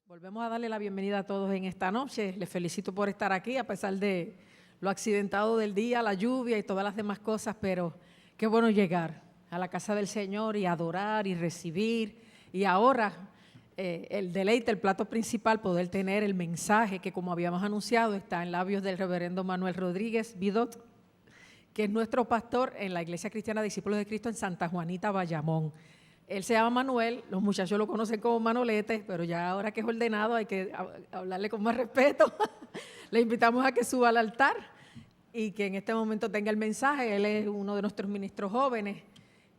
Volvemos a darle la bienvenida a todos en esta noche. Les felicito por estar aquí, a pesar de lo accidentado del día, la lluvia y todas las demás cosas, pero qué bueno llegar a la casa del Señor y adorar y recibir. Y ahora el deleite, el plato principal, poder tener el mensaje que, como habíamos anunciado, está en labios del reverendo Manuel Rodríguez Vidot, que es nuestro pastor en la Iglesia Cristiana Discípulos de Cristo en Santa Juanita, Bayamón. Él se llama Manuel, los muchachos lo conocen como Manolete, pero ya ahora que es ordenado hay que hablarle con más respeto. Le invitamos a que suba al altar y que en este momento tenga el mensaje. Él es uno de nuestros ministros jóvenes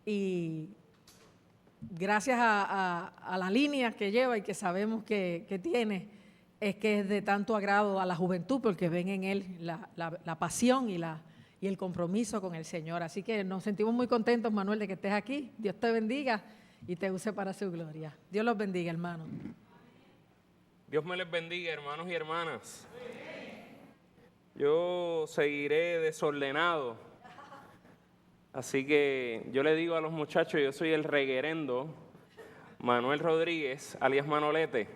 y gracias a la línea que lleva y que sabemos que tiene, es que es de tanto agrado a la juventud porque ven en él la pasión y el compromiso con el Señor. Así que nos sentimos muy contentos, Manuel, de que estés aquí. Dios te bendiga y te use para su gloria. Dios los bendiga, hermano. Dios me les bendiga, hermanos y hermanas. Yo seguiré desordenado. Así que yo le digo a los muchachos, yo soy el reguerendo Manuel Rodríguez, alias Manolete.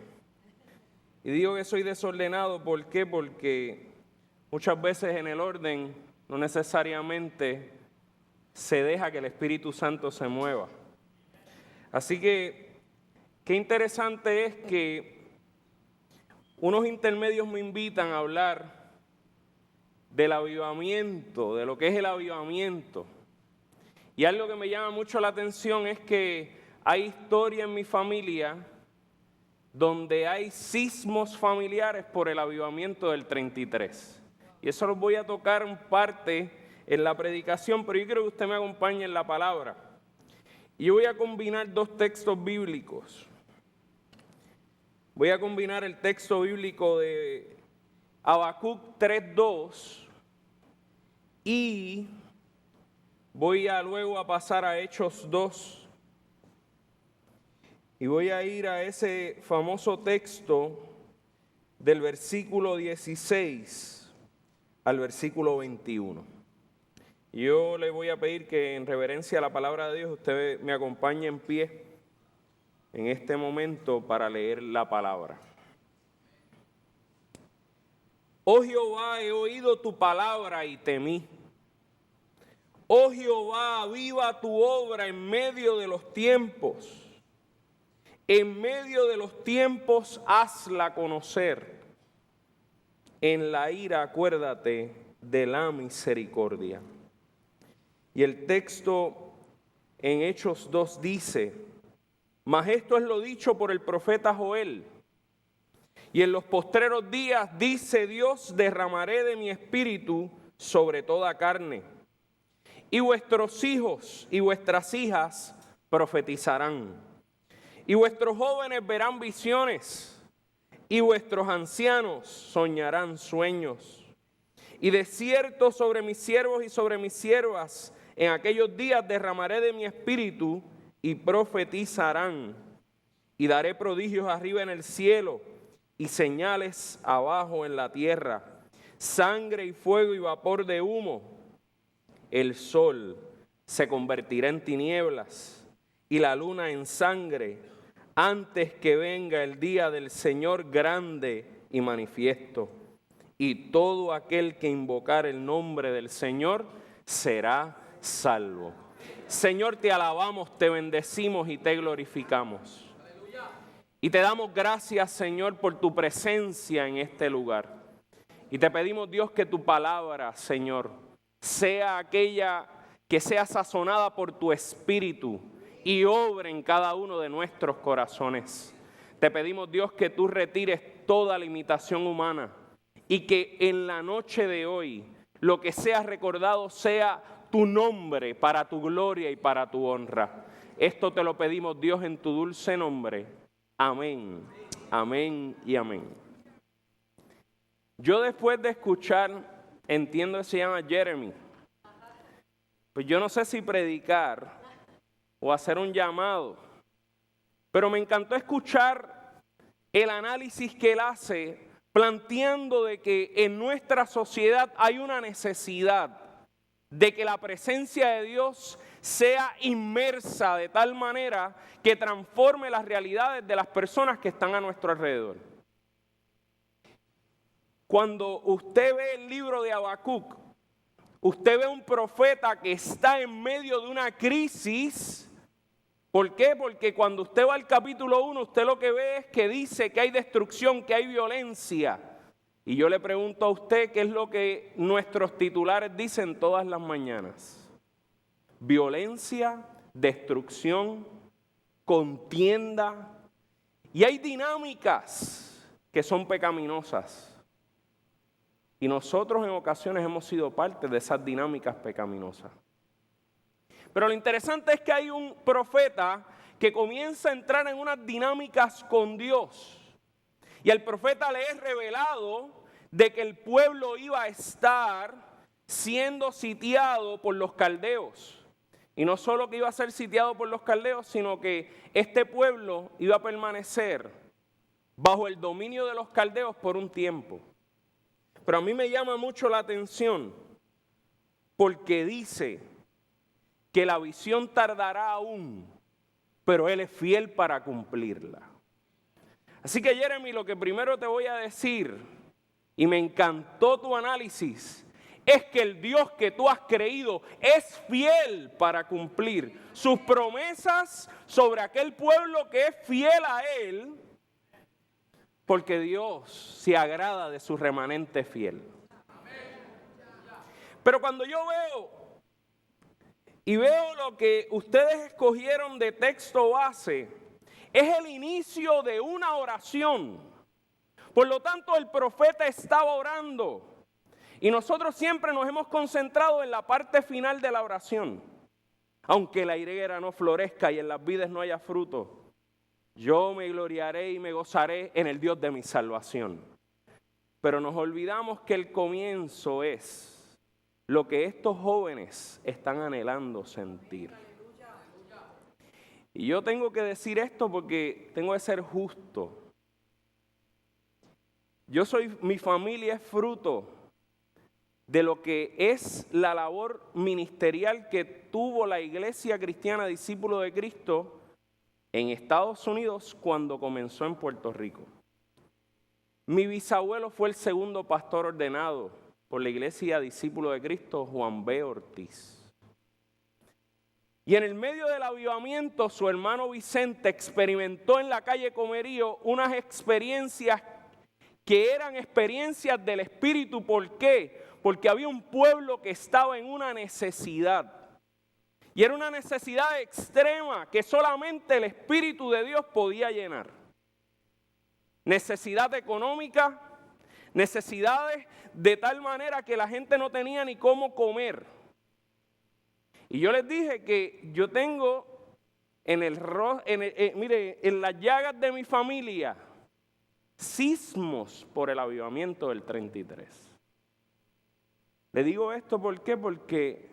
Y digo que soy desordenado, ¿por qué? Porque muchas veces en el orden no necesariamente se deja que el Espíritu Santo se mueva. Así que, qué interesante es que unos intermedios me invitan a hablar del avivamiento, de lo que es el avivamiento. Y algo que me llama mucho la atención es que hay historia en mi familia donde hay sismos familiares por el avivamiento del 33. Y eso los voy a tocar en parte en la predicación, pero yo quiero que usted me acompañe en la palabra. Y yo voy a combinar dos textos bíblicos. Voy a combinar el texto bíblico de Habacuc 3:2 y voy a luego a pasar a Hechos 2. Y voy a ir a ese famoso texto del versículo 16 al versículo 21. Yo le voy a pedir que en reverencia a la palabra de Dios usted me acompañe en pie en este momento para leer la palabra. Oh Jehová, he oído tu palabra y temí. Oh Jehová, aviva tu obra en medio de los tiempos. En medio de los tiempos hazla conocer. En la ira acuérdate de la misericordia. Y el texto en Hechos 2 dice: mas esto es lo dicho por el profeta Joel. Y en los postreros días, dice Dios, derramaré de mi espíritu sobre toda carne. Y vuestros hijos y vuestras hijas profetizarán. Y vuestros jóvenes verán visiones. Y vuestros ancianos soñarán sueños. Y de cierto sobre mis siervos y sobre mis siervas, en aquellos días derramaré de mi espíritu y profetizarán. Y daré prodigios arriba en el cielo y señales abajo en la tierra, sangre y fuego y vapor de humo. El sol se convertirá en tinieblas y la luna en sangre antes que venga el día del Señor grande y manifiesto. Y todo aquel que invocar el nombre del Señor será salvo. Señor, te alabamos, te bendecimos y te glorificamos. Y te damos gracias, Señor, por tu presencia en este lugar. Y te pedimos, Dios, que tu palabra, Señor, sea aquella que sea sazonada por tu Espíritu y obre en cada uno de nuestros corazones. Te pedimos, Dios, que tú retires toda limitación humana y que en la noche de hoy lo que sea recordado sea tu nombre para tu gloria y para tu honra. Esto te lo pedimos, Dios, en tu dulce nombre. Amén, amén y amén. Yo después de escuchar, entiendo que se llama Jeremy, pues yo no sé si predicar o hacer un llamado, pero me encantó escuchar el análisis que él hace, planteando de que en nuestra sociedad hay una necesidad de que la presencia de Dios sea inmersa de tal manera que transforme las realidades de las personas que están a nuestro alrededor. Cuando usted ve el libro de Habacuc, usted ve un profeta que está en medio de una crisis. ¿Por qué? Porque cuando usted va al capítulo 1, usted lo que ve es que dice que hay destrucción, que hay violencia. Y yo le pregunto a usted qué es lo que nuestros titulares dicen todas las mañanas. Violencia, destrucción, contienda. Y hay dinámicas que son pecaminosas. Y nosotros en ocasiones hemos sido parte de esas dinámicas pecaminosas. Pero lo interesante es que hay un profeta que comienza a entrar en unas dinámicas con Dios. Y el profeta le es revelado de que el pueblo iba a estar siendo sitiado por los caldeos. Y no solo que iba a ser sitiado por los caldeos, sino que este pueblo iba a permanecer bajo el dominio de los caldeos por un tiempo. Pero a mí me llama mucho la atención porque dice que la visión tardará aún, pero Él es fiel para cumplirla. Así que Jeremy, lo que primero te voy a decir, y me encantó tu análisis, es que el Dios que tú has creído es fiel para cumplir sus promesas sobre aquel pueblo que es fiel a Él, porque Dios se agrada de su remanente fiel. Pero cuando yo veo lo que ustedes escogieron de texto base, es el inicio de una oración. Por lo tanto, el profeta estaba orando. Y nosotros siempre nos hemos concentrado en la parte final de la oración. Aunque la higuera no florezca y en las vides no haya fruto, yo me gloriaré y me gozaré en el Dios de mi salvación. Pero nos olvidamos que el comienzo es lo que estos jóvenes están anhelando sentir. Y yo tengo que decir esto porque tengo que ser justo. Mi familia es fruto de lo que es la labor ministerial que tuvo la Iglesia Cristiana Discípulo de Cristo en Estados Unidos cuando comenzó en Puerto Rico. Mi bisabuelo fue el segundo pastor ordenado por la Iglesia Discípulo de Cristo, Juan B. Ortiz. Y en el medio del avivamiento, su hermano Vicente experimentó en la calle Comerío unas experiencias que eran experiencias del Espíritu. ¿Por qué? Porque había un pueblo que estaba en una necesidad. Y era una necesidad extrema que solamente el Espíritu de Dios podía llenar. Necesidad económica, necesidades de tal manera que la gente no tenía ni cómo comer. Y yo les dije que yo tengo en las llagas de mi familia sismos por el avivamiento del 33. Le digo esto ¿por qué? Porque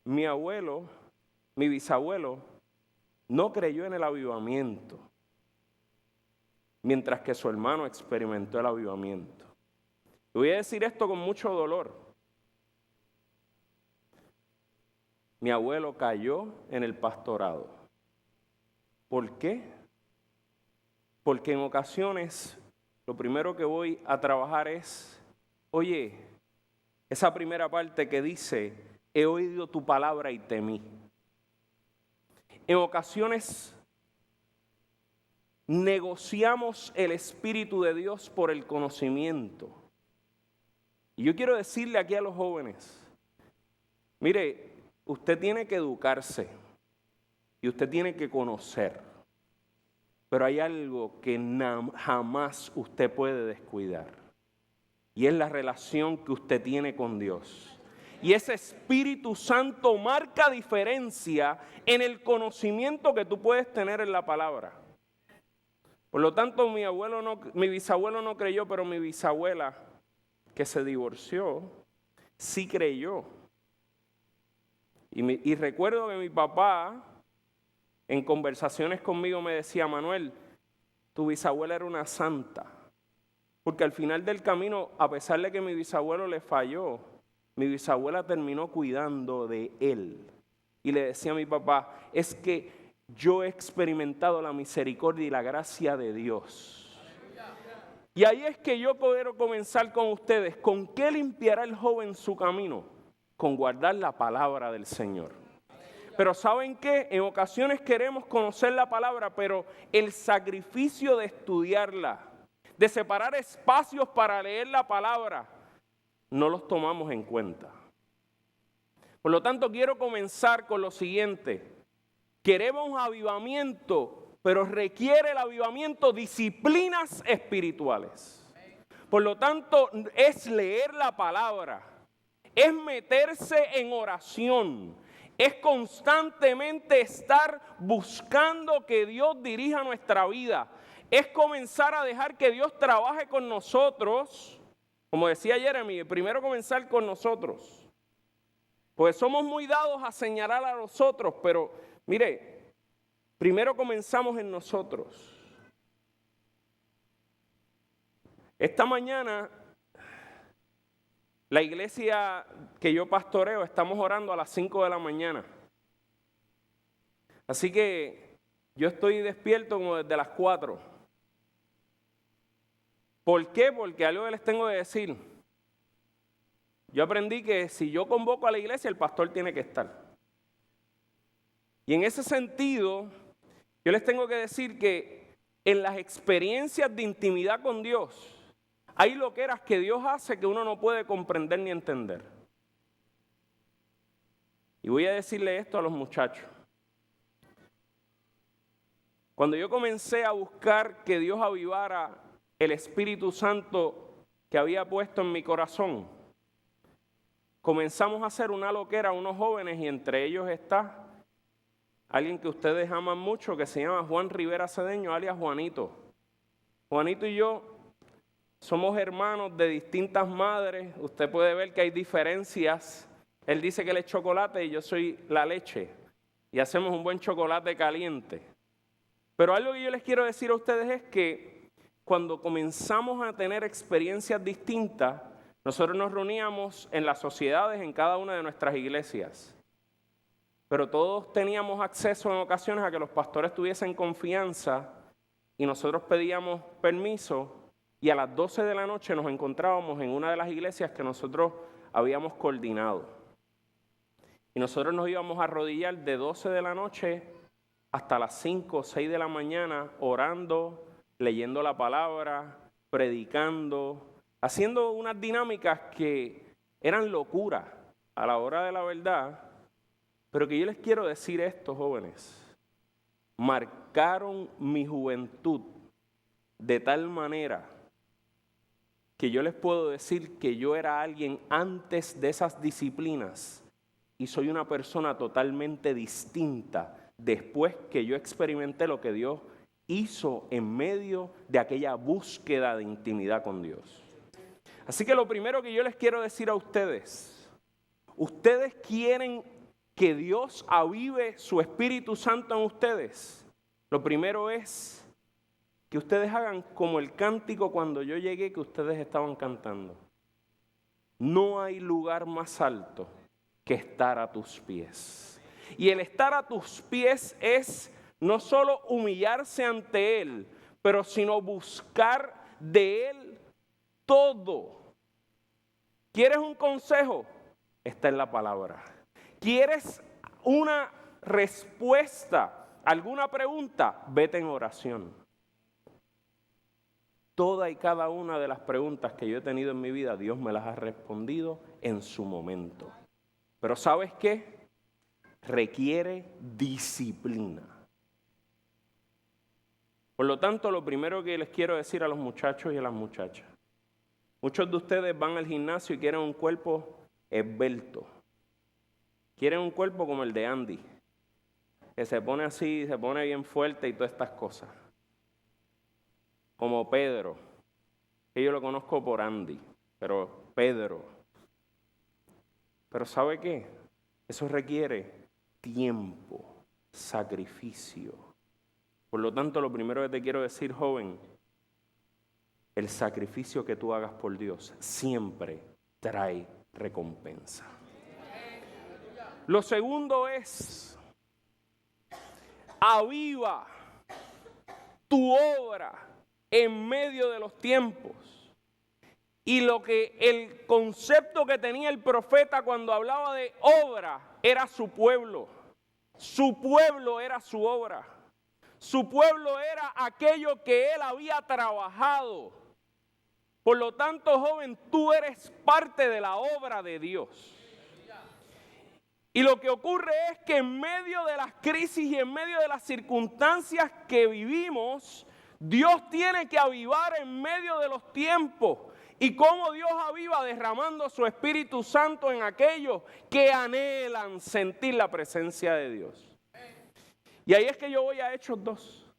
mi bisabuelo, no creyó en el avivamiento, mientras que su hermano experimentó el avivamiento. Le voy a decir esto con mucho dolor. Mi abuelo cayó en el pastorado. ¿Por qué? Porque en ocasiones lo primero que voy a trabajar es, oye, esa primera parte que dice, he oído tu palabra y temí. En ocasiones negociamos el Espíritu de Dios por el conocimiento. Y yo quiero decirle aquí a los jóvenes, mire, usted tiene que educarse y usted tiene que conocer, pero hay algo que jamás usted puede descuidar y es la relación que usted tiene con Dios. Y ese Espíritu Santo marca diferencia en el conocimiento que tú puedes tener en la palabra. Por lo tanto, mi bisabuelo no creyó, pero mi bisabuela, que se divorció, sí creyó. Y recuerdo que mi papá, en conversaciones conmigo, me decía, Manuel, tu bisabuela era una santa. Porque al final del camino, a pesar de que mi bisabuelo le falló, mi bisabuela terminó cuidando de él. Y y le decía a mi papá, es que yo he experimentado la misericordia y la gracia de Dios. Y ahí es que yo quiero comenzar con ustedes. ¿Con qué limpiará el joven su camino? Con guardar la palabra del Señor. Pero ¿saben qué? En ocasiones queremos conocer la palabra, pero el sacrificio de estudiarla, de separar espacios para leer la palabra, no los tomamos en cuenta. Por lo tanto, quiero comenzar con lo siguiente. Queremos avivamiento, pero requiere el avivamiento disciplinas espirituales. Por lo tanto, es leer la palabra, es meterse en oración, es constantemente estar buscando que Dios dirija nuestra vida, es comenzar a dejar que Dios trabaje con nosotros, como decía Jeremy, primero comenzar con nosotros, pues somos muy dados a señalar a los otros, pero mire, primero comenzamos en nosotros. Esta mañana, la iglesia que yo pastoreo, estamos orando a las 5 de la mañana. Así que yo estoy despierto como desde las 4. ¿Por qué? Porque algo que les tengo que decir. Yo aprendí que si yo convoco a la iglesia, el pastor tiene que estar. Y en ese sentido, yo les tengo que decir que en las experiencias de intimidad con Dios, hay loqueras que Dios hace que uno no puede comprender ni entender. Y voy a decirle esto a los muchachos. Cuando yo comencé a buscar que Dios avivara el Espíritu Santo que había puesto en mi corazón, comenzamos a hacer una loquera a unos jóvenes y entre ellos está alguien que ustedes aman mucho que se llama Juan Rivera Cedeño, alias Juanito. Juanito y yo somos hermanos de distintas madres. Usted puede ver que hay diferencias. Él dice que él es chocolate y yo soy la leche. Y hacemos un buen chocolate caliente. Pero algo que yo les quiero decir a ustedes es que cuando comenzamos a tener experiencias distintas, nosotros nos reuníamos en las sociedades en cada una de nuestras iglesias. Pero todos teníamos acceso en ocasiones a que los pastores tuviesen confianza y nosotros pedíamos permiso. Y a las 12 de la noche nos encontrábamos en una de las iglesias que nosotros habíamos coordinado. Y nosotros nos íbamos a arrodillar de 12 de la noche hasta las 5 o 6 de la mañana orando, leyendo la palabra, predicando, haciendo unas dinámicas que eran locura a la hora de la verdad. Pero que yo les quiero decir esto, jóvenes, marcaron mi juventud de tal manera que yo les puedo decir que yo era alguien antes de esas disciplinas y soy una persona totalmente distinta después que yo experimenté lo que Dios hizo en medio de aquella búsqueda de intimidad con Dios. Así que lo primero que yo les quiero decir a ustedes, ustedes quieren que Dios avive su Espíritu Santo en ustedes. Lo primero es que ustedes hagan como el cántico cuando yo llegué que ustedes estaban cantando. No hay lugar más alto que estar a tus pies. Y el estar a tus pies es no solo humillarse ante Él, pero sino buscar de Él todo. ¿Quieres un consejo? Está en la palabra. ¿Quieres una respuesta a alguna pregunta? Vete en oración. Toda y cada una de las preguntas que yo he tenido en mi vida, Dios me las ha respondido en su momento. Pero ¿sabes qué? Requiere disciplina. Por lo tanto, lo primero que les quiero decir a los muchachos y a las muchachas, muchos de ustedes van al gimnasio y quieren un cuerpo esbelto. Quieren un cuerpo como el de Andy, que se pone así, se pone bien fuerte y todas estas cosas. Como Pedro, que yo lo conozco por Andy, pero Pedro. Pero ¿sabe qué? Eso requiere tiempo, sacrificio. Por lo tanto, lo primero que te quiero decir, joven, el sacrificio que tú hagas por Dios siempre trae recompensa. Lo segundo es, aviva tu obra en medio de los tiempos. Y el concepto que tenía el profeta cuando hablaba de obra era su pueblo. Su pueblo era su obra. Su pueblo era aquello que él había trabajado. Por lo tanto, joven, tú eres parte de la obra de Dios. Y lo que ocurre es que en medio de las crisis y en medio de las circunstancias que vivimos, Dios tiene que avivar en medio de los tiempos. Y cómo Dios aviva derramando su Espíritu Santo en aquellos que anhelan sentir la presencia de Dios. Y ahí es que yo voy a Hechos 2.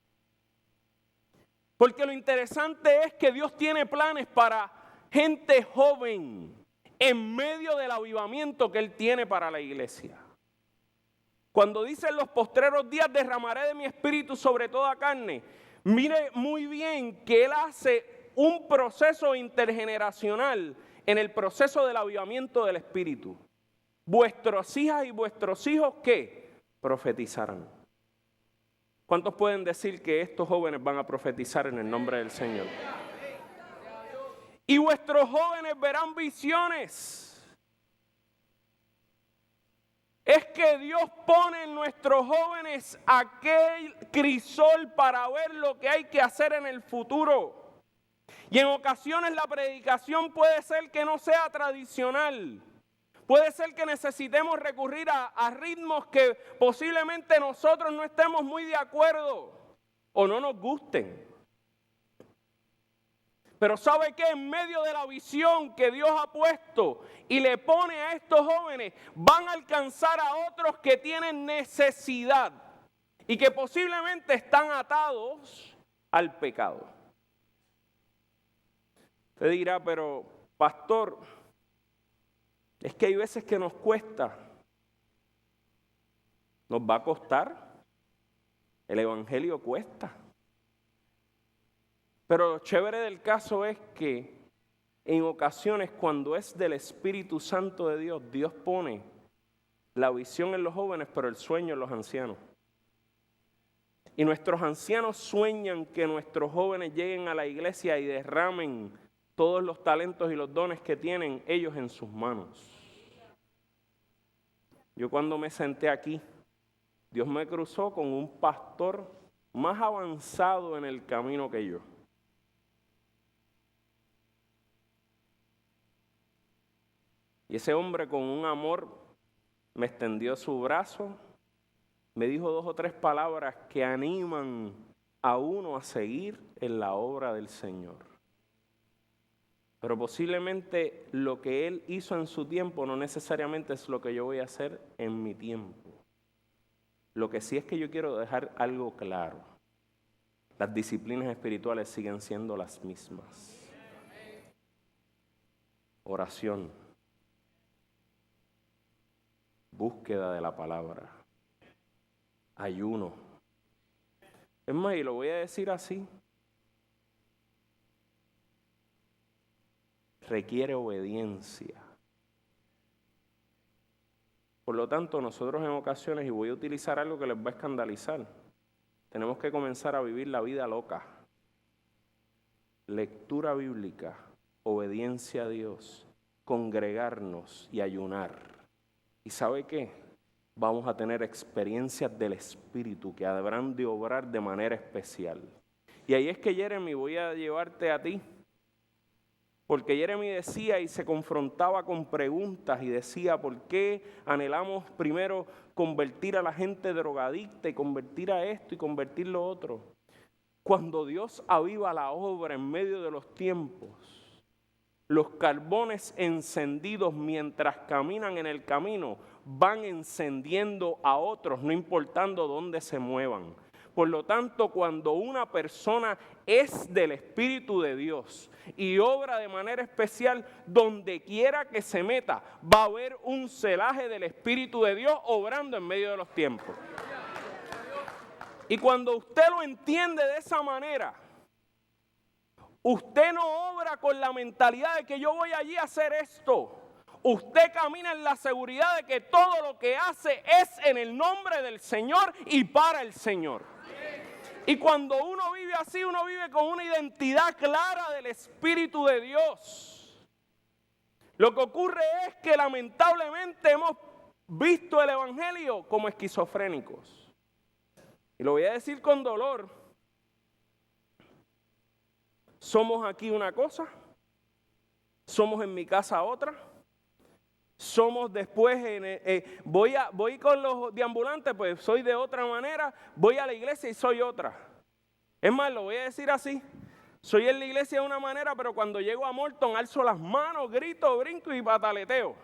Porque lo interesante es que Dios tiene planes para gente joven en medio del avivamiento que Él tiene para la iglesia. Cuando dice en los postreros días derramaré de mi Espíritu sobre toda carne, mire muy bien que Él hace un proceso intergeneracional en el proceso del avivamiento del Espíritu. Vuestras hijas y vuestros hijos, ¿qué? Profetizarán. ¿Cuántos pueden decir que estos jóvenes van a profetizar en el nombre del Señor? Y vuestros jóvenes verán visiones. Es que Dios pone en nuestros jóvenes aquel crisol para ver lo que hay que hacer en el futuro. Y en ocasiones la predicación puede ser que no sea tradicional. Puede ser que necesitemos recurrir a ritmos que posiblemente nosotros no estemos muy de acuerdo o no nos gusten. Pero ¿sabe qué? En medio de la visión que Dios ha puesto y le pone a estos jóvenes, van a alcanzar a otros que tienen necesidad y que posiblemente están atados al pecado. Usted dirá, pero pastor, es que hay veces que nos cuesta. ¿Nos va a costar? El evangelio cuesta. Pero lo chévere del caso es que en ocasiones cuando es del Espíritu Santo de Dios, Dios pone la visión en los jóvenes, pero el sueño en los ancianos. Y nuestros ancianos sueñan que nuestros jóvenes lleguen a la iglesia y derramen todos los talentos y los dones que tienen ellos en sus manos. Yo cuando me senté aquí, Dios me cruzó con un pastor más avanzado en el camino que yo. Y ese hombre con un amor me extendió su brazo, me dijo 2 o 3 palabras que animan a uno a seguir en la obra del Señor. Pero posiblemente lo que Él hizo en su tiempo no necesariamente es lo que yo voy a hacer en mi tiempo. Lo que sí es que yo quiero dejar algo claro. Las disciplinas espirituales siguen siendo las mismas. Oración. Búsqueda de la palabra. Ayuno. Es más, y lo voy a decir así. Requiere obediencia. Por lo tanto, nosotros en ocasiones, y voy a utilizar algo que les va a escandalizar, tenemos que comenzar a vivir la vida loca. Lectura bíblica, obediencia a Dios, congregarnos y ayunar. ¿Y sabe qué? Vamos a tener experiencias del Espíritu que habrán de obrar de manera especial. Y ahí es que, Jeremy, voy a llevarte a ti. Porque Jeremy decía y se confrontaba con preguntas y decía, ¿por qué anhelamos primero convertir a la gente drogadicta y convertir a esto y convertir lo otro? Cuando Dios aviva la obra en medio de los tiempos, los carbones encendidos mientras caminan en el camino van encendiendo a otros, no importando dónde se muevan. Por lo tanto, cuando una persona es del Espíritu de Dios y obra de manera especial, donde quiera que se meta, va a haber un celaje del Espíritu de Dios obrando en medio de los tiempos. Y cuando usted lo entiende de esa manera, usted no obra con la mentalidad de que yo voy allí a hacer esto. usted camina en la seguridad de que todo lo que hace es en el nombre del Señor y para el Señor. Y cuando uno vive así, uno vive con una identidad clara del Espíritu de Dios. Lo que ocurre es que lamentablemente hemos visto el Evangelio como esquizofrénicos. Y lo voy a decir con dolor. Somos aquí una cosa, somos en mi casa otra, somos después, voy con los deambulantes, pues soy de otra manera, voy a la iglesia y soy otra. Es más, lo voy a decir así, soy en la iglesia de una manera, pero cuando llego a Morton alzo las manos, grito, brinco y pataleteo.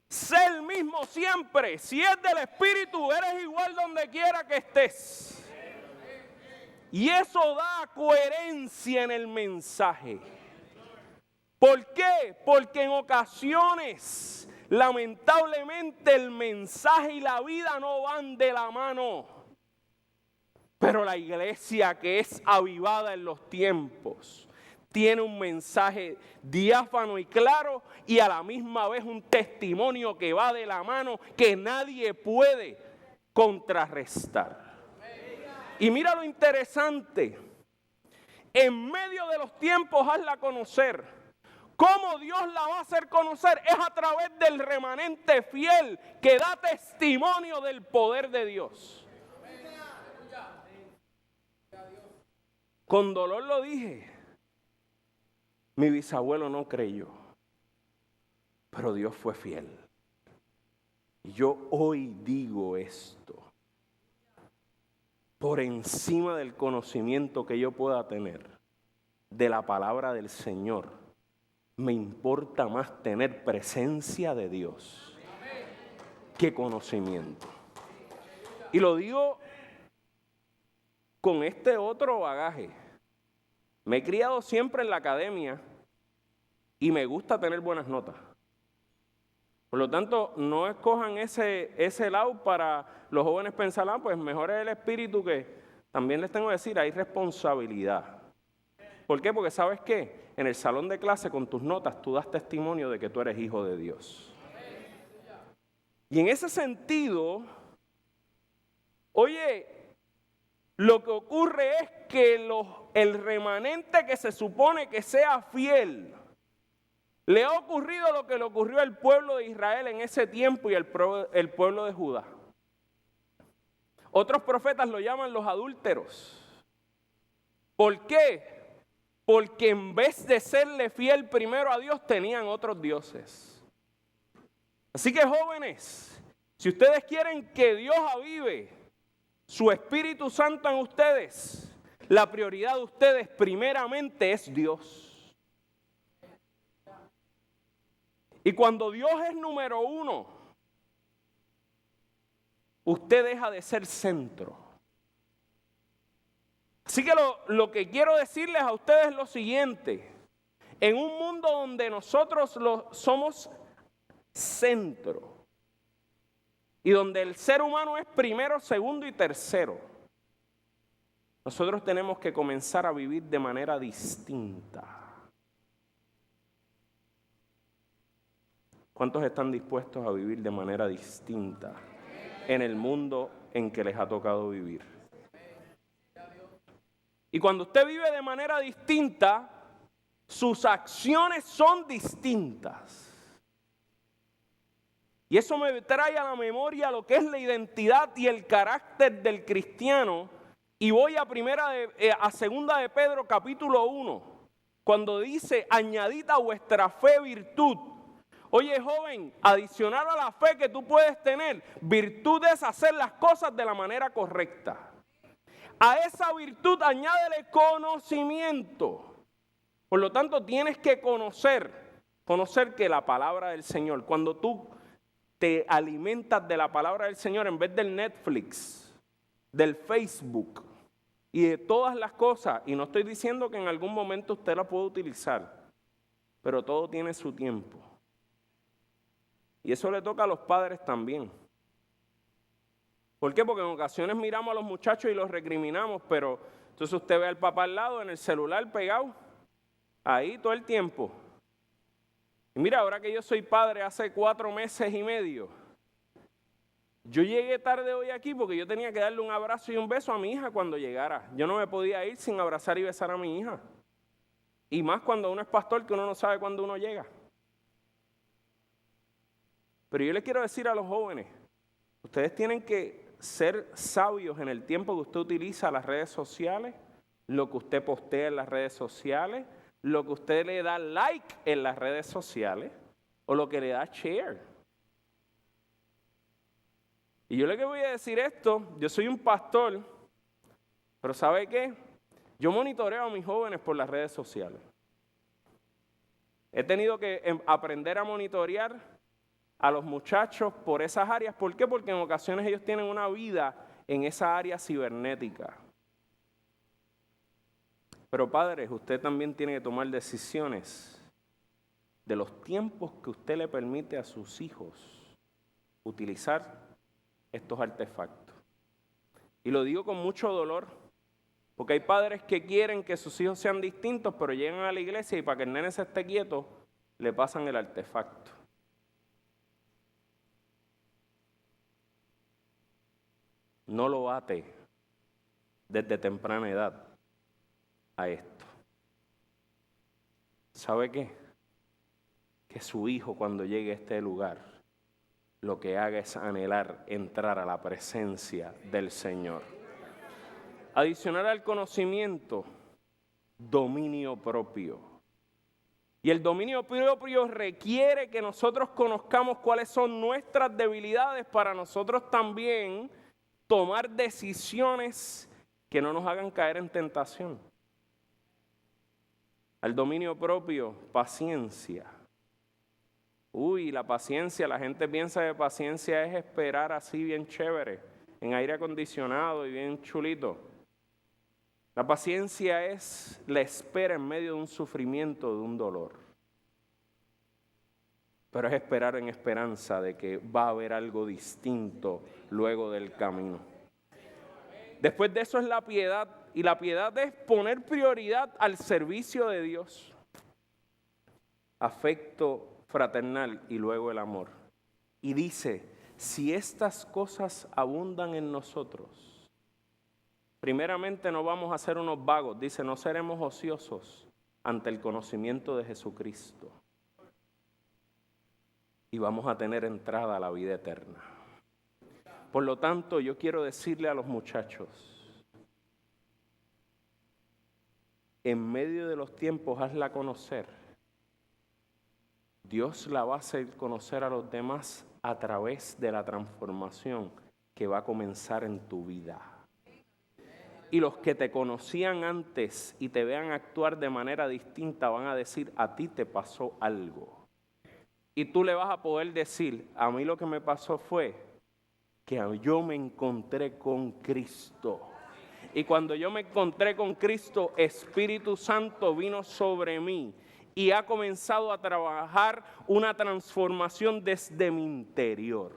Sé el mismo siempre, si es del Espíritu, eres igual donde quiera que estés. Y eso da coherencia en el mensaje. ¿Por qué? Porque en ocasiones, lamentablemente, el mensaje y la vida no van de la mano. Pero la iglesia que es avivada en los tiempos tiene un mensaje diáfano y claro y a la misma vez un testimonio que va de la mano que nadie puede contrarrestar. Y mira lo interesante, en medio de los tiempos hazla conocer. ¿Cómo Dios la va a hacer conocer? Es a través del remanente fiel que da testimonio del poder de Dios. Con dolor lo dije, mi bisabuelo no creyó, pero Dios fue fiel. Y yo hoy digo esto. Por encima del conocimiento que yo pueda tener de la palabra del Señor, me importa más tener presencia de Dios que conocimiento. Y lo digo con este otro bagaje. Me he criado siempre en la academia y me gusta tener buenas notas. Por lo tanto, no escojan ese lado para los jóvenes pensar, pues mejor es el espíritu, que también les tengo que decir, hay responsabilidad. ¿Por qué? Porque ¿sabes qué? En el salón de clase con tus notas tú das testimonio de que tú eres hijo de Dios. Y en ese sentido, oye, lo que ocurre es que el remanente que se supone que sea fiel, le ha ocurrido lo que le ocurrió al pueblo de Israel en ese tiempo y el pueblo de Judá. Otros profetas lo llaman los adúlteros. ¿Por qué? Porque en vez de serle fiel primero a Dios, tenían otros dioses. Así que jóvenes, si ustedes quieren que Dios avive su Espíritu Santo en ustedes, la prioridad de ustedes primeramente es Dios. Y cuando Dios es número uno, usted deja de ser centro. Así que lo que quiero decirles a ustedes es lo siguiente. En un mundo donde nosotros somos centro y donde el ser humano es primero, segundo y tercero, nosotros tenemos que comenzar a vivir de manera distinta. ¿Cuántos están dispuestos a vivir de manera distinta en el mundo en que les ha tocado vivir? Y cuando usted vive de manera distinta, sus acciones son distintas. Y eso me trae a la memoria lo que es la identidad y el carácter del cristiano. Y voy a segunda de Pedro capítulo 1, cuando dice, añadid a vuestra fe virtud. Oye, joven, adicional a la fe que tú puedes tener, virtud es hacer las cosas de la manera correcta. A esa virtud añádele conocimiento. Por lo tanto, tienes que conocer que la palabra del Señor, cuando tú te alimentas de la palabra del Señor en vez del Netflix, del Facebook y de todas las cosas, y no estoy diciendo que en algún momento usted la pueda utilizar, pero todo tiene su tiempo. Y eso le toca a los padres también. ¿Por qué? Porque en ocasiones miramos a los muchachos y los recriminamos, pero entonces usted ve al papá al lado en el celular pegado, ahí todo el tiempo. Y mira, ahora que yo soy padre hace 4 meses y medio, yo llegué tarde hoy aquí porque yo tenía que darle un abrazo y un beso a mi hija cuando llegara. Yo no me podía ir sin abrazar y besar a mi hija. Y más cuando uno es pastor, que uno no sabe cuándo uno llega. Pero yo les quiero decir a los jóvenes, ustedes tienen que ser sabios en el tiempo que usted utiliza las redes sociales, lo que usted postea en las redes sociales, lo que usted le da like en las redes sociales o lo que le da share. Y yo le voy a decir esto, yo soy un pastor, pero ¿sabe qué? Yo monitoreo a mis jóvenes por las redes sociales. He tenido que aprender a monitorear a los muchachos por esas áreas. ¿Por qué? Porque en ocasiones ellos tienen una vida en esa área cibernética. Pero padres, usted también tiene que tomar decisiones de los tiempos que usted le permite a sus hijos utilizar estos artefactos. Y lo digo con mucho dolor, porque hay padres que quieren que sus hijos sean distintos, pero llegan a la iglesia y para que el nene se esté quieto, le pasan el artefacto. No lo ate desde temprana edad a esto. ¿Sabe qué? Que su hijo cuando llegue a este lugar lo que haga es anhelar entrar a la presencia del Señor. Adicional al conocimiento, dominio propio. Y el dominio propio requiere que nosotros conozcamos cuáles son nuestras debilidades para nosotros también tomar decisiones que no nos hagan caer en tentación. Al dominio propio, paciencia. La paciencia, la gente piensa que paciencia es esperar así bien chévere, en aire acondicionado y bien chulito. La paciencia es la espera en medio de un sufrimiento, de un dolor. Pero es esperar en esperanza de que va a haber algo distinto luego del camino. Después de eso es la piedad, y la piedad es poner prioridad al servicio de Dios. Afecto fraternal y luego el amor. Y dice, si estas cosas abundan en nosotros, primeramente no vamos a ser unos vagos, dice, no seremos ociosos ante el conocimiento de Jesucristo. Y vamos a tener entrada a la vida eterna. Por lo tanto, yo quiero decirle a los muchachos, en medio de los tiempos, hazla conocer. Dios la va a hacer conocer a los demás a través de la transformación que va a comenzar en tu vida. Y los que te conocían antes y te vean actuar de manera distinta van a decir, a ti te pasó algo. Y tú le vas a poder decir, a mí lo que me pasó fue que yo me encontré con Cristo. Y cuando yo me encontré con Cristo, Espíritu Santo vino sobre mí y ha comenzado a trabajar una transformación desde mi interior.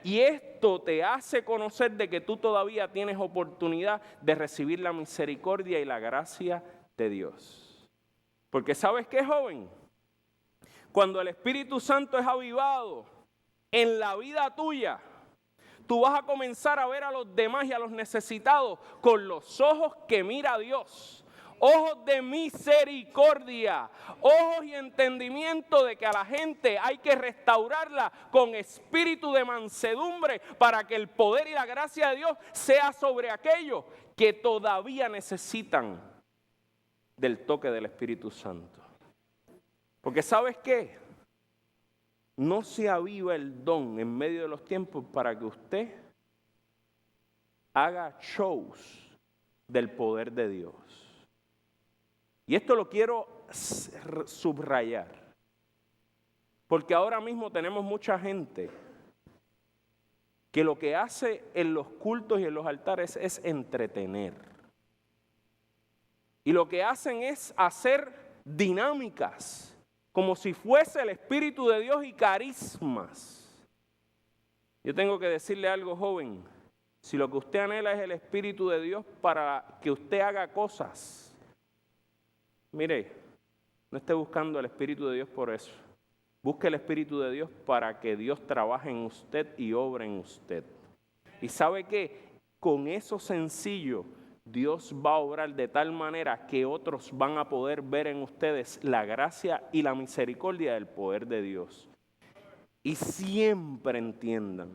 Y esto te hace conocer de que tú todavía tienes oportunidad de recibir la misericordia y la gracia de Dios. Porque ¿sabes qué, joven? Cuando el Espíritu Santo es avivado en la vida tuya, tú vas a comenzar a ver a los demás y a los necesitados con los ojos que mira Dios. Ojos de misericordia, ojos y entendimiento de que a la gente hay que restaurarla con espíritu de mansedumbre para que el poder y la gracia de Dios sea sobre aquellos que todavía necesitan del toque del Espíritu Santo. Porque ¿sabes qué? No se aviva el don en medio de los tiempos para que usted haga shows del poder de Dios. Y esto lo quiero subrayar, porque ahora mismo tenemos mucha gente que lo que hace en los cultos y en los altares es entretener. Y lo que hacen es hacer dinámicas, como si fuese el Espíritu de Dios y carismas. Yo tengo que decirle algo, joven, si lo que usted anhela es el Espíritu de Dios para que usted haga cosas, mire, no esté buscando el Espíritu de Dios por eso. Busque el Espíritu de Dios para que Dios trabaje en usted y obre en usted. Y ¿sabe qué? Con eso sencillo, Dios va a obrar de tal manera que otros van a poder ver en ustedes la gracia y la misericordia del poder de Dios. Y siempre entiendan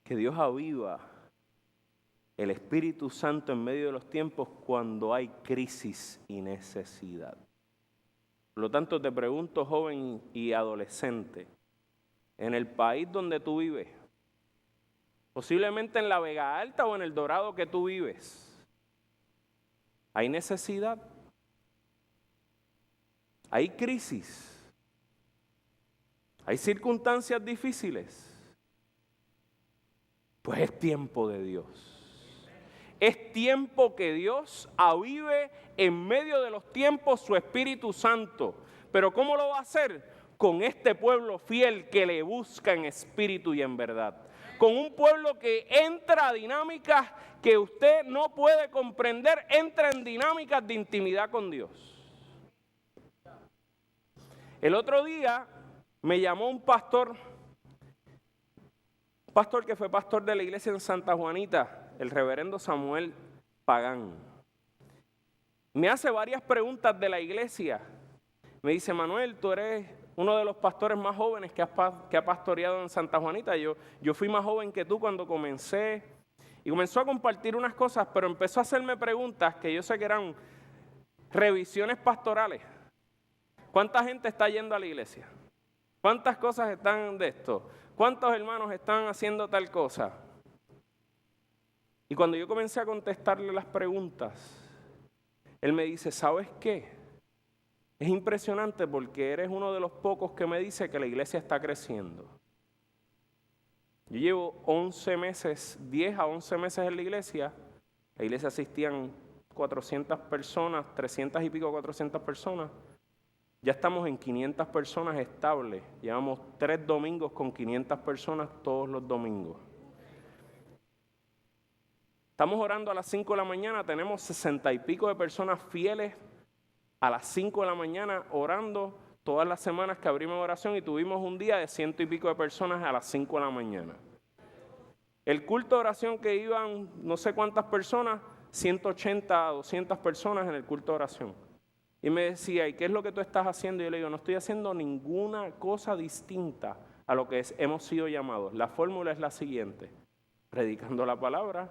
que Dios aviva el Espíritu Santo en medio de los tiempos cuando hay crisis y necesidad. Por lo tanto, te pregunto, joven y adolescente, en el país donde tú vives, posiblemente en la Vega Alta o en el Dorado que tú vives, ¿hay necesidad? ¿Hay crisis? ¿Hay circunstancias difíciles? Pues es tiempo de Dios. Es tiempo que Dios avive en medio de los tiempos su Espíritu Santo. ¿Pero cómo lo va a hacer? Con este pueblo fiel que le busca en espíritu y en verdad. Con un pueblo que entra a dinámicas que usted no puede comprender, entra en dinámicas de intimidad con Dios. El otro día me llamó un pastor que fue pastor de la iglesia en Santa Juanita, el reverendo Samuel Pagán. Me hace varias preguntas de la iglesia. Me dice, Manuel, tú eres uno de los pastores más jóvenes que ha pastoreado en Santa Juanita. Yo fui más joven que tú cuando comencé. Y comenzó a compartir unas cosas, pero empezó a hacerme preguntas que yo sé que eran revisiones pastorales. ¿Cuánta gente está yendo a la iglesia? ¿Cuántas cosas están de esto? ¿Cuántos hermanos están haciendo tal cosa? Y cuando yo comencé a contestarle las preguntas, él me dice, ¿sabes qué? Es impresionante porque eres uno de los pocos que me dice que la iglesia está creciendo. Yo llevo 11 meses, 10 a 11 meses en la iglesia. La iglesia asistían 400 personas, 300 y pico, 400 personas. Ya estamos en 500 personas estables. Llevamos 3 domingos con 500 personas todos los domingos. Estamos orando a las 5 de la mañana. Tenemos 60 y pico de personas fieles a las 5 de la mañana orando todas las semanas que abrimos oración y tuvimos un día de 100 y pico de personas a las 5 de la mañana. El culto de oración que iban no sé cuántas personas, 180 a 200 personas en el culto de oración. Y me decía, ¿y qué es lo que tú estás haciendo? Y yo le digo, no estoy haciendo ninguna cosa distinta a lo que hemos sido llamados. La fórmula es la siguiente, predicando la palabra,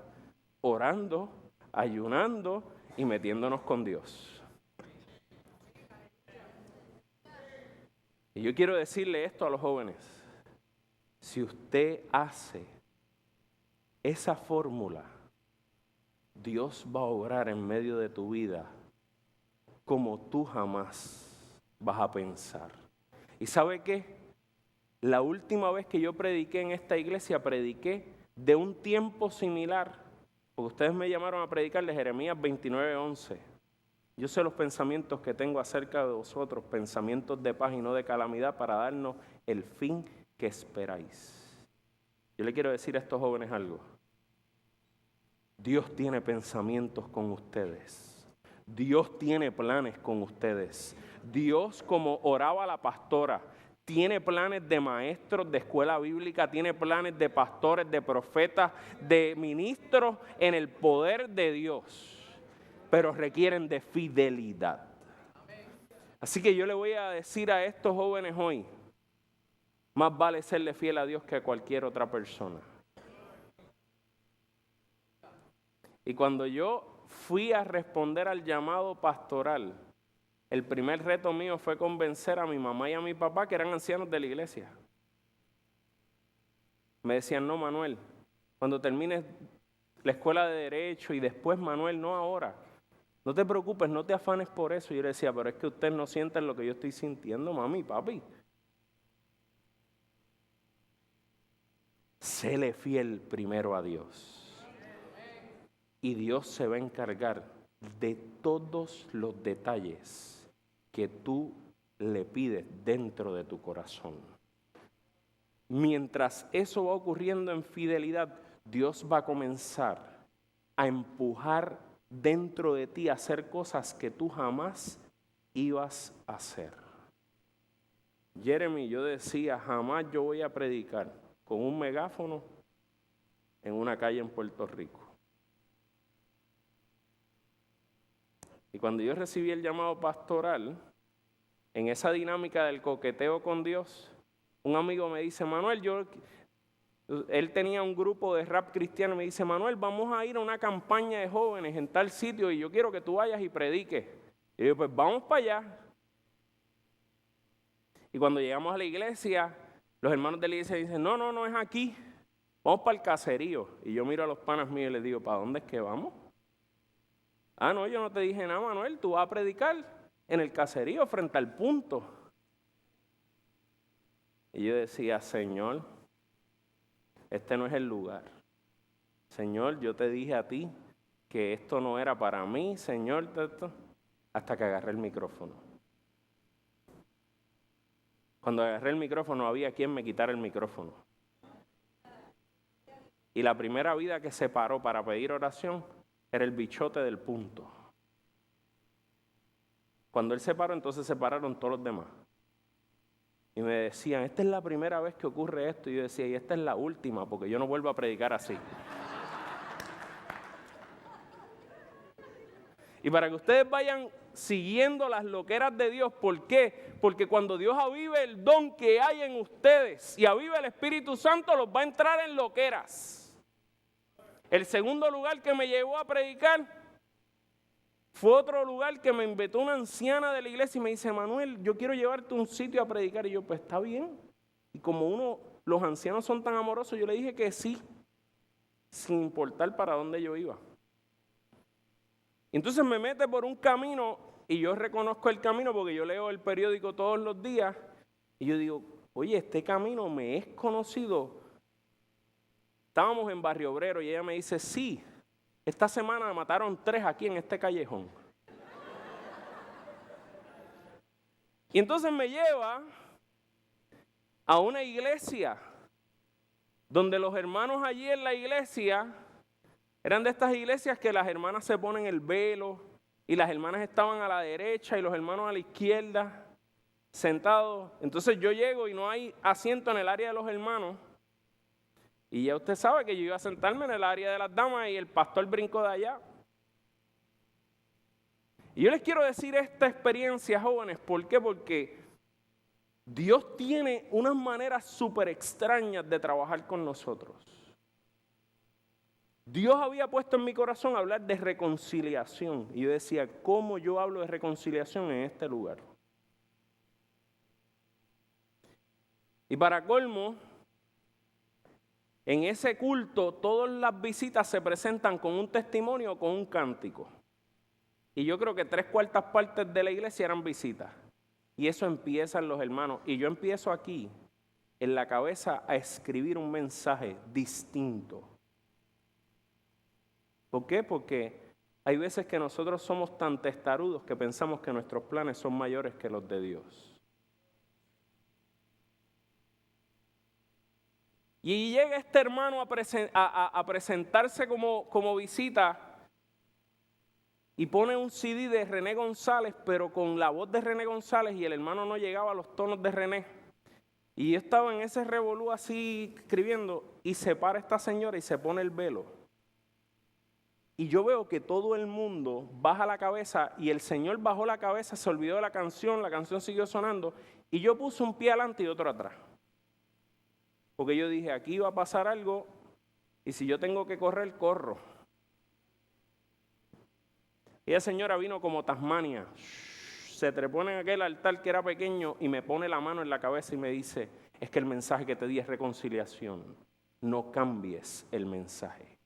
orando, ayunando y metiéndonos con Dios. Y yo quiero decirle esto a los jóvenes, si usted hace esa fórmula, Dios va a obrar en medio de tu vida como tú jamás vas a pensar. ¿Y sabe qué? La última vez que yo prediqué en esta iglesia, prediqué de un tiempo similar, porque ustedes me llamaron a predicar de Jeremías 29:11. Yo sé los pensamientos que tengo acerca de vosotros, pensamientos de paz y no de calamidad, para darnos el fin que esperáis. Yo le quiero decir a estos jóvenes algo. Dios tiene pensamientos con ustedes. Dios tiene planes con ustedes. Dios, como oraba la pastora, tiene planes de maestros de escuela bíblica, tiene planes de pastores, de profetas, de ministros en el poder de Dios. Pero requieren de fidelidad. Así que yo le voy a decir a estos jóvenes hoy, más vale serle fiel a Dios que a cualquier otra persona. Y cuando yo fui a responder al llamado pastoral, el primer reto mío fue convencer a mi mamá y a mi papá, que eran ancianos de la iglesia. Me decían, no, Manuel, cuando termines la escuela de Derecho y después, Manuel, no ahora. No te preocupes, no te afanes por eso. Y yo le decía, pero es que ustedes no sienten lo que yo estoy sintiendo, mami, papi. Séle fiel primero a Dios. Y Dios se va a encargar de todos los detalles que tú le pides dentro de tu corazón. Mientras eso va ocurriendo en fidelidad, Dios va a comenzar a empujar dentro de ti a hacer cosas que tú jamás ibas a hacer. Jeremy, yo decía, jamás yo voy a predicar con un megáfono en una calle en Puerto Rico. Y cuando yo recibí el llamado pastoral, en esa dinámica del coqueteo con Dios, un amigo me dice, Manuel, él tenía un grupo de rap cristiano, me dice, Manuel, vamos a ir a una campaña de jóvenes en tal sitio y yo quiero que tú vayas y prediques. Y yo digo, pues vamos para allá. Y cuando llegamos a la iglesia, los hermanos de la iglesia dicen, no es aquí, vamos para el caserío. Y yo miro a los panas míos y les digo, ¿para dónde es que vamos? Ah, no, yo no te dije nada, Manuel, tú vas a predicar en el caserío frente al punto. Y yo decía, Señor, este no es el lugar. Señor, yo te dije a ti que esto no era para mí, Señor, hasta que agarré el micrófono. Cuando agarré el micrófono había quien me quitara el micrófono. Y la primera vida que se paró para pedir oración era el bichote del punto. Cuando él se paró, entonces se pararon todos los demás. Y me decían, esta es la primera vez que ocurre esto. Y yo decía, y esta es la última, porque yo no vuelvo a predicar así. Y para que ustedes vayan siguiendo las loqueras de Dios, ¿por qué? Porque cuando Dios avive el don que hay en ustedes y avive el Espíritu Santo, los va a entrar en loqueras. El segundo lugar que me llevó a predicar fue otro lugar que me invitó una anciana de la iglesia y me dice, Manuel, yo quiero llevarte a un sitio a predicar. Y yo, pues está bien. Y como los ancianos son tan amorosos, yo le dije que sí, sin importar para dónde yo iba. Entonces me mete por un camino y yo reconozco el camino porque yo leo el periódico todos los días y yo digo, oye, este camino me es conocido. Estábamos en Barrio Obrero y ella me dice, sí, esta semana mataron 3 aquí en este callejón. Y entonces me lleva a una iglesia donde los hermanos allí en la iglesia eran de estas iglesias que las hermanas se ponen el velo y las hermanas estaban a la derecha y los hermanos a la izquierda sentados. Entonces yo llego y no hay asiento en el área de los hermanos. Y ya usted sabe que yo iba a sentarme en el área de las damas y el pastor brincó de allá. Y yo les quiero decir esta experiencia, jóvenes, ¿por qué? Porque Dios tiene unas maneras súper extrañas de trabajar con nosotros. Dios había puesto en mi corazón hablar de reconciliación. Y yo decía, ¿cómo yo hablo de reconciliación en este lugar? Y para colmo, en ese culto, todas las visitas se presentan con un testimonio o con un cántico. Y yo creo que 3/4 partes de la iglesia eran visitas. Y eso empiezan los hermanos. Y yo empiezo aquí, en la cabeza, a escribir un mensaje distinto. ¿Por qué? Porque hay veces que nosotros somos tan testarudos que pensamos que nuestros planes son mayores que los de Dios. Y llega este hermano a presentarse como visita y pone un CD de René González, pero con la voz de René González, y el hermano no llegaba a los tonos de René. Y yo estaba en ese revolú así escribiendo y se para esta señora y se pone el velo. Y yo veo que todo el mundo baja la cabeza y el Señor bajó la cabeza, se olvidó de la canción siguió sonando y yo puse un pie adelante y otro atrás. Porque yo dije, aquí va a pasar algo y si yo tengo que correr, corro. Y la señora vino como Tasmania, se trepó en aquel altar que era pequeño y me pone la mano en la cabeza y me dice, es que el mensaje que te di es reconciliación, no cambies el mensaje.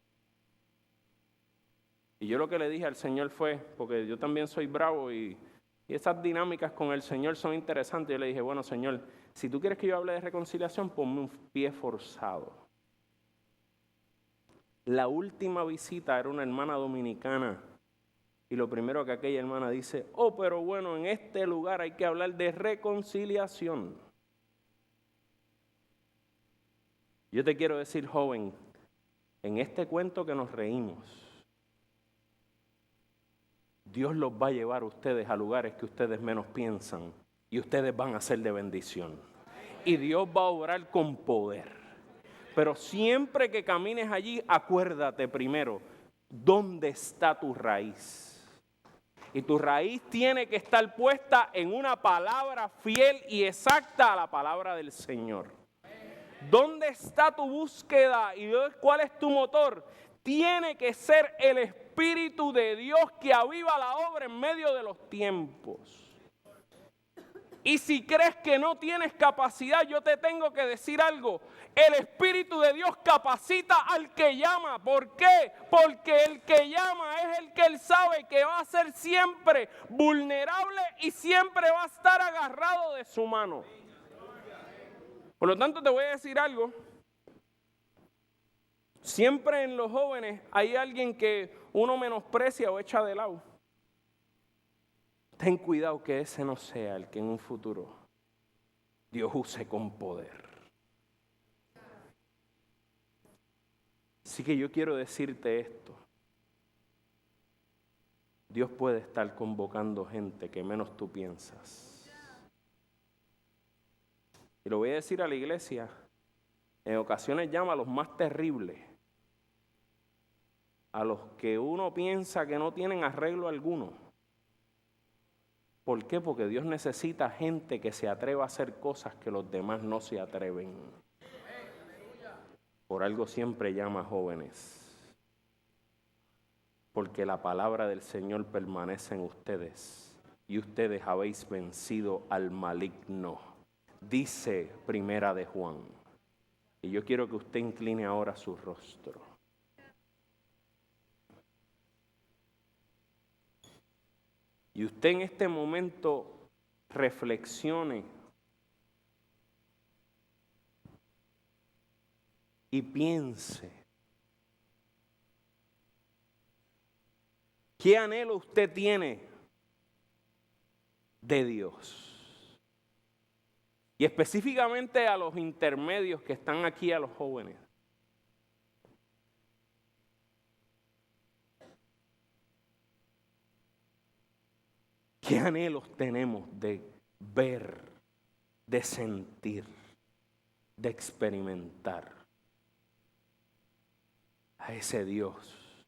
Y yo lo que le dije al Señor fue, porque yo también soy bravo y esas dinámicas con el Señor son interesantes. Yo le dije, bueno, Señor, si tú quieres que yo hable de reconciliación, ponme un pie forzado. La última visita era una hermana dominicana y lo primero que aquella hermana dice, oh, pero bueno, en este lugar hay que hablar de reconciliación. Yo te quiero decir, joven, en este cuento que nos reímos, Dios los va a llevar a ustedes a lugares que ustedes menos piensan y ustedes van a ser de bendición. Y Dios va a obrar con poder. Pero siempre que camines allí, acuérdate primero, ¿dónde está tu raíz? Y tu raíz tiene que estar puesta en una palabra fiel y exacta a la palabra del Señor. ¿Dónde está tu búsqueda y cuál es tu motor? Tiene que ser el Espíritu de Dios que aviva la obra en medio de los tiempos. Y si crees que no tienes capacidad, yo te tengo que decir algo. El Espíritu de Dios capacita al que llama. ¿Por qué? Porque el que llama es el que él sabe que va a ser siempre vulnerable y siempre va a estar agarrado de su mano. Por lo tanto, te voy a decir algo. Siempre en los jóvenes hay alguien que uno menosprecia o echa de lado. Ten cuidado que ese no sea el que en un futuro Dios use con poder. Así que yo quiero decirte esto. Dios puede estar convocando gente que menos tú piensas. Y lo voy a decir a la iglesia. En ocasiones llama a los más terribles. A los que uno piensa que no tienen arreglo alguno. ¿Por qué? Porque Dios necesita gente que se atreva a hacer cosas que los demás no se atreven. Por algo siempre llama a jóvenes. Porque la palabra del Señor permanece en ustedes y ustedes habéis vencido al maligno. Dice Primera de Juan. Y yo quiero que usted incline ahora su rostro. Y usted en este momento reflexione y piense. ¿Qué anhelo usted tiene de Dios? Y específicamente a los intermedios que están aquí, a los jóvenes. ¿Qué anhelos tenemos de ver, de sentir, de experimentar a ese Dios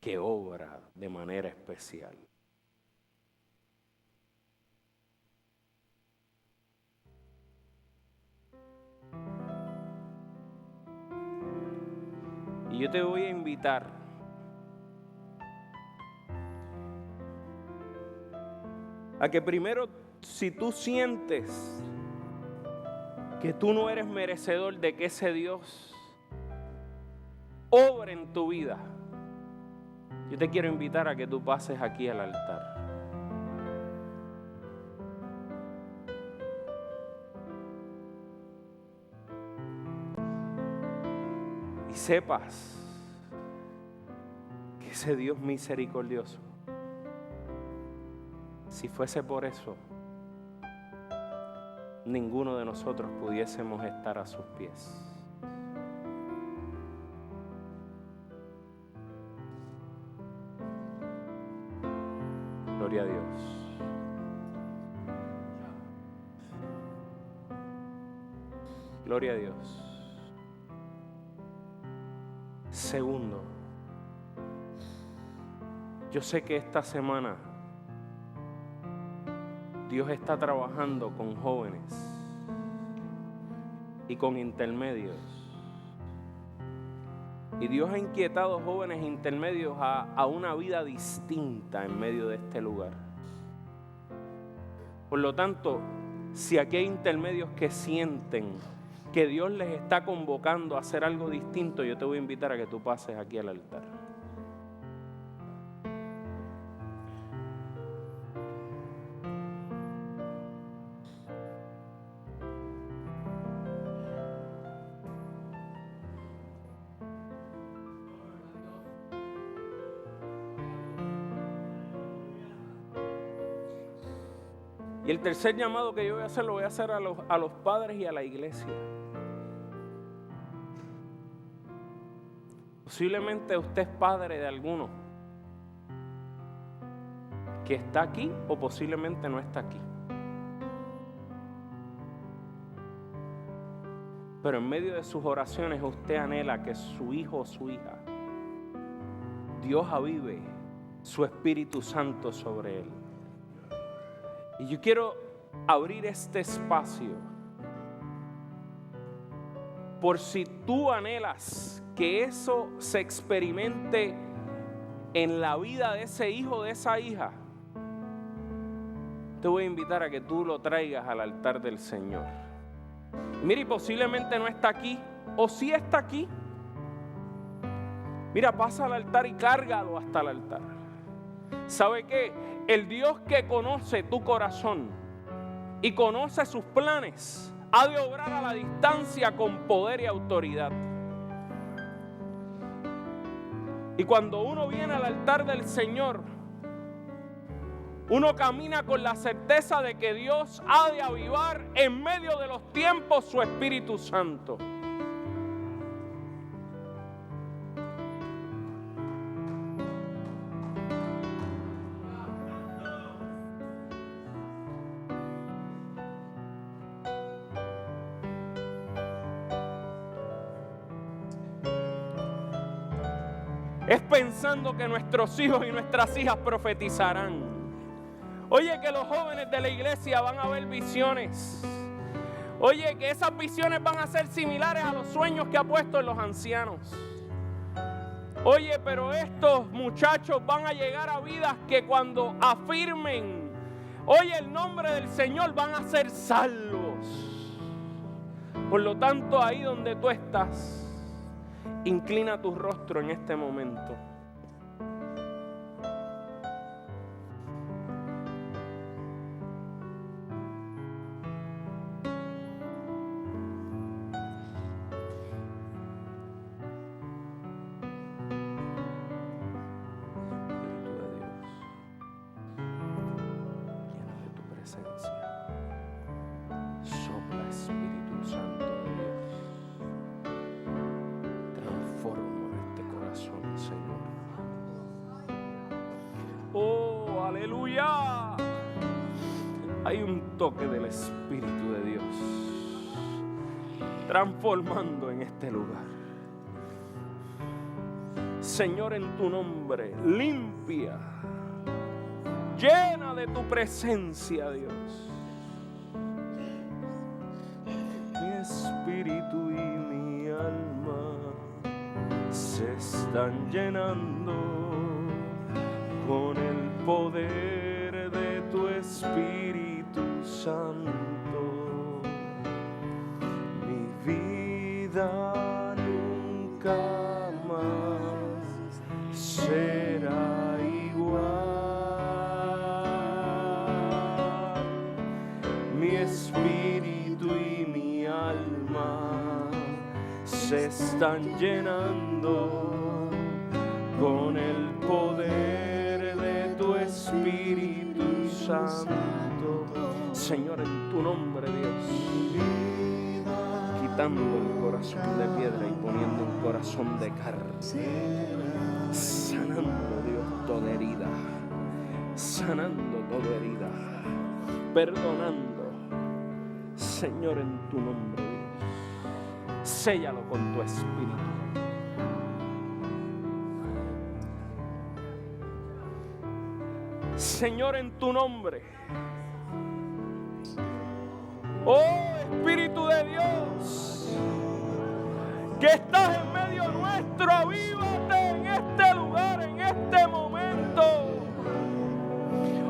que obra de manera especial? Y yo te voy a invitar a que primero, si tú sientes que tú no eres merecedor de que ese Dios obre en tu vida, yo te quiero invitar a que tú pases aquí al altar. Y sepas que ese Dios misericordioso, si fuese por eso, ninguno de nosotros pudiésemos estar a sus pies. Gloria a Dios. Gloria a Dios. Segundo, yo sé que esta semana Dios está trabajando con jóvenes y con intermedios. Y Dios ha inquietado jóvenes intermedios a una vida distinta en medio de este lugar. Por lo tanto, si aquí hay intermedios que sienten que Dios les está convocando a hacer algo distinto, yo te voy a invitar a que tú pases aquí al altar. Y el tercer llamado que yo voy a hacer, lo voy a hacer a los padres y a la iglesia. Posiblemente usted es padre de alguno. que está aquí o posiblemente no está aquí. Pero en medio de sus oraciones usted anhela que su hijo o su hija, Dios avive su Espíritu Santo sobre él. Y yo quiero abrir este espacio por si tú anhelas que eso se experimente en la vida de ese hijo o de esa hija. Te voy a invitar a que tú lo traigas al altar del Señor. Mira, y posiblemente no está aquí, o sí está aquí. Mira, pasa al altar y cárgalo hasta el altar. ¿Sabe qué? El Dios que conoce tu corazón y conoce sus planes, ha de obrar a la distancia con poder y autoridad. Y cuando uno viene al altar del Señor, uno camina con la certeza de que Dios ha de avivar en medio de los tiempos su Espíritu Santo. Es pensando que nuestros hijos y nuestras hijas profetizarán. Oye, que los jóvenes de la iglesia van a ver visiones. Oye, que esas visiones van a ser similares a los sueños que ha puesto en los ancianos. Oye, pero estos muchachos van a llegar a vidas que cuando afirmen, oye, el nombre del Señor, van a ser salvos. Por lo tanto, ahí donde tú estás, inclina tu rostro en este momento. Oh, aleluya. Hay un toque del Espíritu de Dios transformando en este lugar. Señor, en tu nombre, limpia, llena de tu presencia, Dios. Mi espíritu y mi alma se están llenando con el poder de tu Espíritu Santo. Mi vida nunca más será igual. Mi espíritu y mi alma se están llenando con el poder de tu Espíritu Santo. Señor, en tu nombre, Dios, quitando el corazón de piedra y poniendo un corazón de carne, sanando, Dios, toda herida, sanando toda herida, perdonando. Señor, en tu nombre, Dios, séllalo con tu Espíritu. Señor, en tu nombre. Oh Espíritu de Dios, que estás en medio nuestro, avívate en este lugar, en este momento.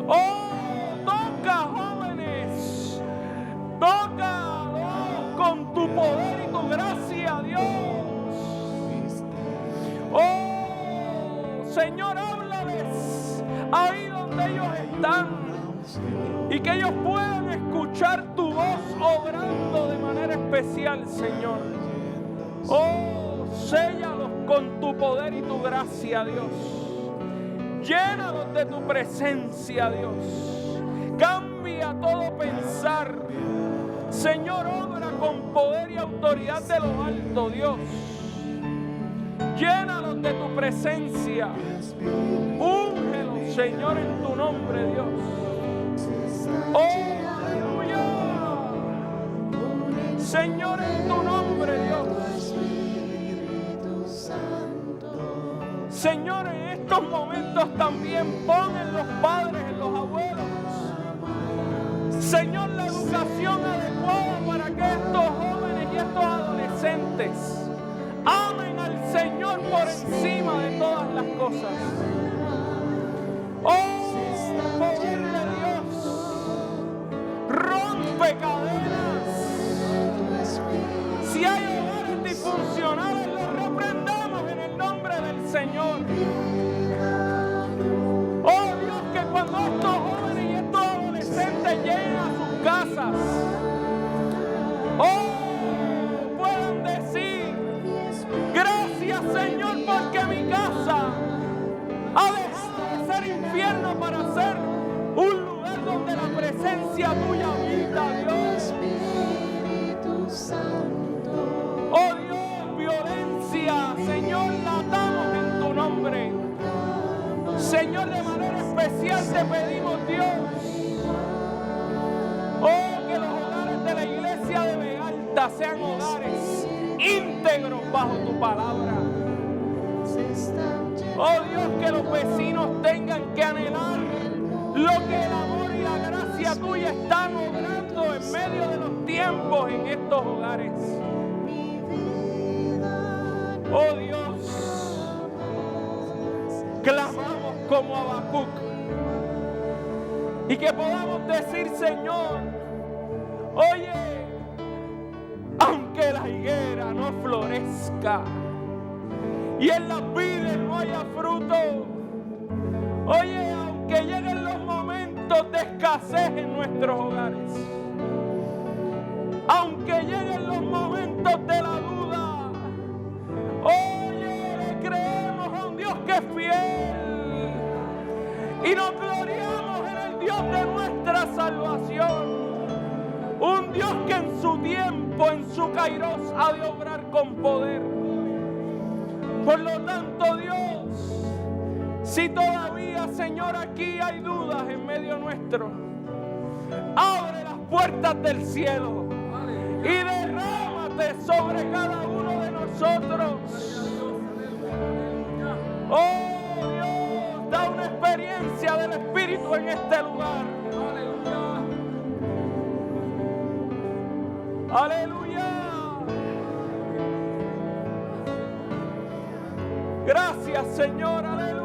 Oh, toca, jóvenes, toca, oh, con tu poder y tu gracia, Dios. Oh, Señor, háblales ahí donde ellos están, y que ellos puedan escuchar tu voz obrando de manera especial, Señor. Oh, séllalos con tu poder y tu gracia, Dios. Llénalos de tu presencia, Dios. Cambia todo pensar. Señor, obra con poder y autoridad de lo alto, Dios. Llénalos de tu presencia. Úngelos, Señor, en tu nombre, Dios. ¡Oh, aleluya! Señor, en tu nombre, Dios. Señor, en estos momentos también pon en los padres, en los abuelos, Señor, la educación adecuada para que estos jóvenes y estos adolescentes amen al Señor por encima de todas las cosas. ¡Oh, poder de Dios! ¡Rompe cadenas! Si hay hogares disfuncionales, los reprendamos en el nombre del Señor. ¡Oh, Dios, que cuando estos jóvenes y estos adolescentes lleguen a sus casas, ¡oh!, puedan decir: gracias, Señor, porque mi casa ha dejado de ser infierno para ser un lugar donde la presencia tuya habita, Dios. Oh Dios, violencia, Señor, la atamos en tu nombre. Señor, de manera especial te pedimos, Dios, oh, que los hogares de la iglesia de Vega Alta sean hogares íntegros bajo tu palabra. Oh Dios, que los vecinos tengan que anhelar lo que el amor y la gracia tuya están obrando en medio de los tiempos en estos hogares. Oh Dios, clamamos como Habacuc y que podamos decir: Señor, oye, aunque la higuera no florezca y en las vides no haya fruto, oye, aunque lleguen los momentos de escasez en nuestros hogares, aunque lleguen los momentos de la duda, oye, le creemos a un Dios que es fiel y nos gloriamos en el Dios de nuestra salvación. Un Dios que en su tiempo, en su kairos, ha de obrar con poder. Por lo tanto, Dios, si todavía, Señor, aquí hay dudas en medio nuestro, abre las puertas del cielo y derrámate sobre cada uno de nosotros. Oh Dios, da una experiencia del Espíritu en este lugar. Aleluya. Gracias, Señor. Aleluya.